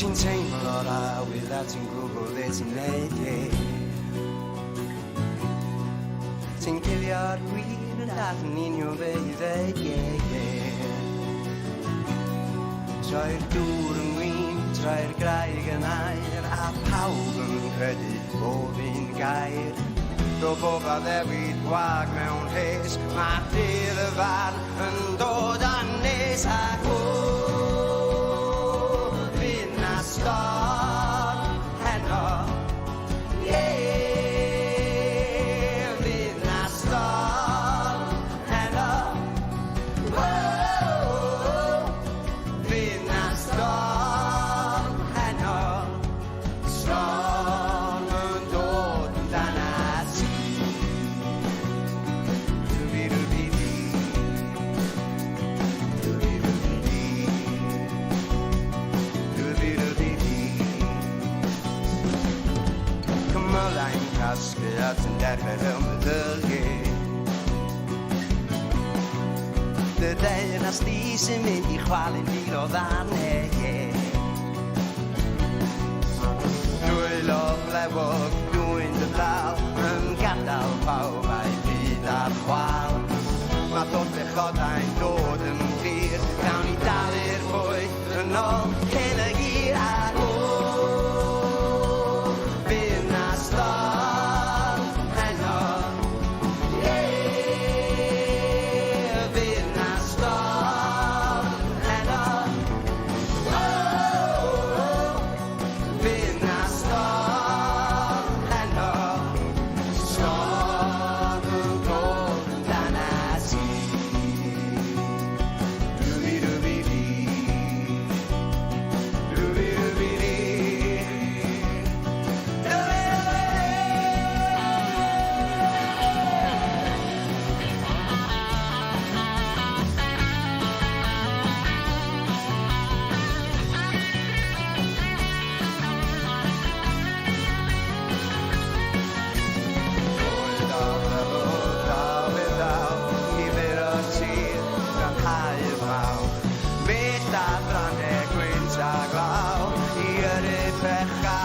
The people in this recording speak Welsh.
Ti'n teimlo'r awydd a ti'n gwybod beth ti'n neud, Ti'n cilio'r gwir yn dall yn union be i ddeud, Troi'r dŵr yn wyn, troi'r graig yn air, a pawb yn credu bob un gair. Do bob a ddewid gwag mewn rhes, mae dydd y fan yn dod â nes ac fydd na stor heno. Fydd na stor heno. Fydd na stor heno. Storm yn dod yn dan at ti. Cymylaen casgu at yn derfed ym meddygu. Dy deyrnas di sy'n mynd i chwalu'n fil o ddannau, Dwylo flewog, dwy'n dy ddal, yn gadael pawb a'i byd ar chwal. Mae dod bechodau'n dod yn clir, gawn ni dalu'r bwyd yn ôl cyn y gir ar fydd na stor heno. Fydd na stor heno. Fydd na stor heno. Storm yn dod yn dan at ti. Dooby-dooby-dee. Beth a brandau gwynt a glaw, i yrru pechau